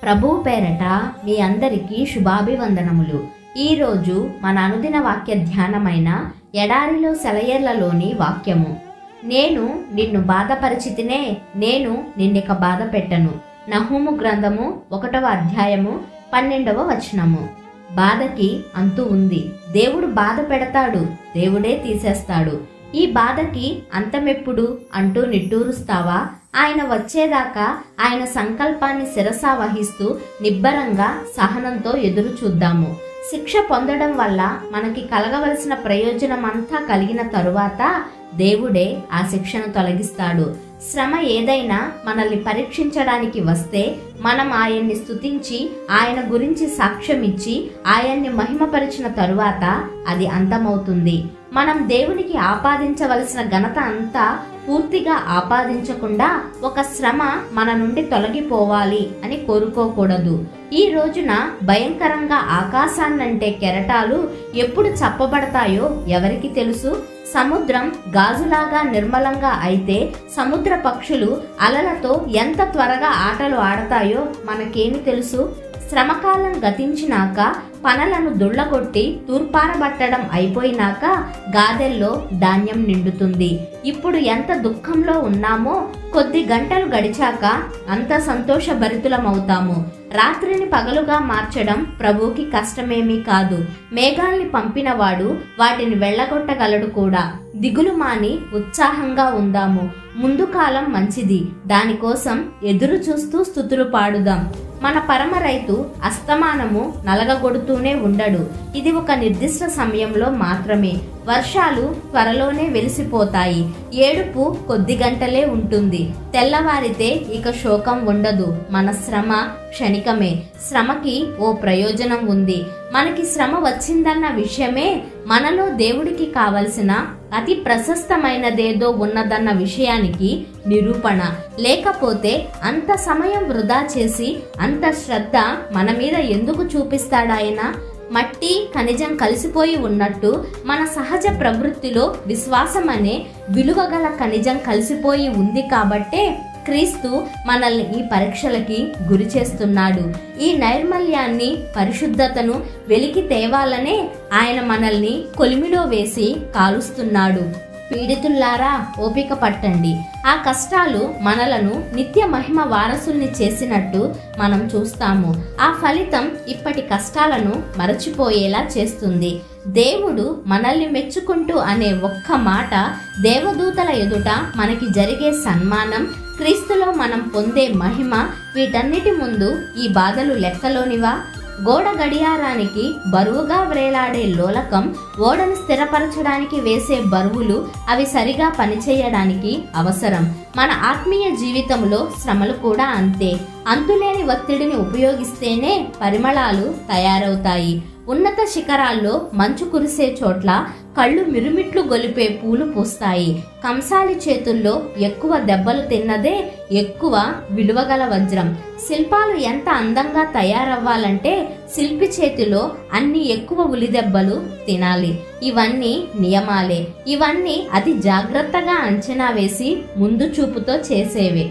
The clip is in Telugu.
ప్రభువు పేరట మీ అందరికీ శుభాభివందనములు. ఈరోజు మన అనుదిన వాక్య ధ్యానమైన ఎడారిలో సెలయేర్లలోని వాక్యము. నేను నిన్ను బాధపరిచితినే, నేను నిన్నిక బాధ పెట్టను. నహూము గ్రంథము 1వ అధ్యాయము 12వ వచనము. బాధకి అంతు ఉంది. దేవుడు బాధ పెడతాడు, దేవుడే తీసేస్తాడు. ఈ బాధకి అంతమెప్పుడు అంటూ నిట్టూరుస్తావా? ఆయన వచ్చేదాకా ఆయన సంకల్పాన్ని శిరసా వహిస్తూ నిబ్బరంగా సహనంతో ఎదురు చూద్దాము. శిక్ష పొందడం వల్ల మనకి కలగవలసిన ప్రయోజనం అంతా కలిగిన తరువాత దేవుడే ఆ శిక్షను తొలగిస్తాడు. శ్రమ ఏదైనా మనల్ని పరీక్షించడానికి వస్తే మనం ఆయన్ని స్తుతించి ఆయన గురించి సాక్ష్యం ఇచ్చి ఆయన్ని మహిమపరిచిన తరువాత అది అంతమవుతుంది. మనం దేవునికి ఆపాదించవలసిన ఘనత అంతా పూర్తిగా ఆపాదించకుండా ఒక శ్రమ మన నుండి తొలగిపోవాలి అని కోరుకోకూడదు. ఈ రోజున భయంకరంగా ఆకాశాన్నంటే కెరటాలు ఎప్పుడు చప్పబడతాయో ఎవరికి తెలుసు? సముద్రం గాజులాగా నిర్మలంగా అయితే సముద్ర పక్షులు అలలతో ఎంత త్వరగా ఆటలు ఆడతాయో మనకేమి తెలుసు? శ్రమకాలం గతించినాక పనలను దుళ్ళగొట్టి తూర్పారబట్టడం అయిపోయినాక గాదెల్లో ధాన్యం నిండుతుంది. ఇప్పుడు ఎంత దుఃఖంలో ఉన్నామో కొద్ది గంటలు గడిచాక అంత సంతోషభరితులమవుతాము. రాత్రిని పగలుగా మార్చడం ప్రభువుకి కష్టమేమీ కాదు. మేఘాల్ని పంపినవాడు వాటిని వెళ్ళగొట్టగలడు కూడా. దిగులు మాని ఉత్సాహంగా ఉందాము. ముందు కాలం మంచిది, దానికోసం ఎదురు చూస్తూ స్తుతులు పాడుదాం. మన పరమ రైతు అస్తమానము నలగగొడుతూనే ఉండడు. ఇది ఒక నిర్దిష్ట సమయంలో మాత్రమే. వర్షాలు త్వరలోనే వెలిసిపోతాయి. ఏడుపు కొద్ది గంటలే ఉంటుంది. తెల్లవారితే ఇక శోకం ఉండదు. మన శ్రమ క్షణికమే. శ్రమకి ఓ ప్రయోజనం ఉంది. మనకి శ్రమ వచ్చిందన్న విషయమే మనలో దేవుడికి కావలసిన అతి ప్రశస్తమైనదేదో ఉన్నదన్న విషయానికి నిరూపణ. లేకపోతే అంత సమయం వృధా చేసి అంత శ్రద్ధ మన మీద ఎందుకు చూపిస్తాడాయన? మట్టి ఖనిజం కలిసిపోయి ఉన్నట్టు మన సహజ ప్రవృత్తిలో విశ్వాసం అనే విలువగల ఖనిజం కలిసిపోయి ఉంది కాబట్టే క్రీస్తు మనల్ని ఈ పరీక్షలకి గురి చేస్తున్నాడు. ఈ నైర్మల్యాన్ని, పరిశుద్ధతను వెలికి తేవాలనే ఆయన మనల్ని కొలిమిలో వేసి కాలుస్తున్నాడు. పీడితుల్లారా ఓపిక పట్టండి. ఆ కష్టాలు మనలను నిత్య మహిమ వారసుల్ని చేసినట్టు మనం చూస్తాము. ఆ ఫలితం ఇప్పటి కష్టాలను మరచిపోయేలా చేస్తుంది. దేవుడు మనల్ని మెచ్చుకుంటూ అనే ఒక్క మాట, దేవదూతల ఎదుట మనకి జరిగే సన్మానం, క్రీస్తులో మనం పొందే మహిమ, వీటన్నిటి ముందు ఈ బాధలు లెక్కలోనివా? గోడ గడియారానికి బరువుగా వ్రేలాడే లోలకం, ఓడను స్థిరపరచడానికి వేసే బరువులు అవి సరిగా పనిచేయడానికి అవసరం. మన ఆత్మీయ జీవితంలో శ్రమలు కూడా అంతే. అంతులేని ఒత్తిడిని ఉపయోగిస్తేనే పరిమళాలు తయారవుతాయి. ఉన్నత శిఖరాల్లో మంచు కురిసే చోట్ల కళ్ళు మిరుమిట్లు గొలిపే పూలు పూస్తాయి. కంసాలి చేతుల్లో ఎక్కువ దెబ్బలు తిన్నదే ఎక్కువ విలువగల వజ్రం. శిల్పాలు ఎంత అందంగా తయారవ్వాలంటే శిల్పి చేతిలో అన్ని ఎక్కువ ఉలిదెబ్బలు తినాలి. ఇవన్నీ నియమాలే. ఇవన్నీ అతి జాగ్రత్తగా అంచనా వేసి ముందు చూపుతో చేసేవే.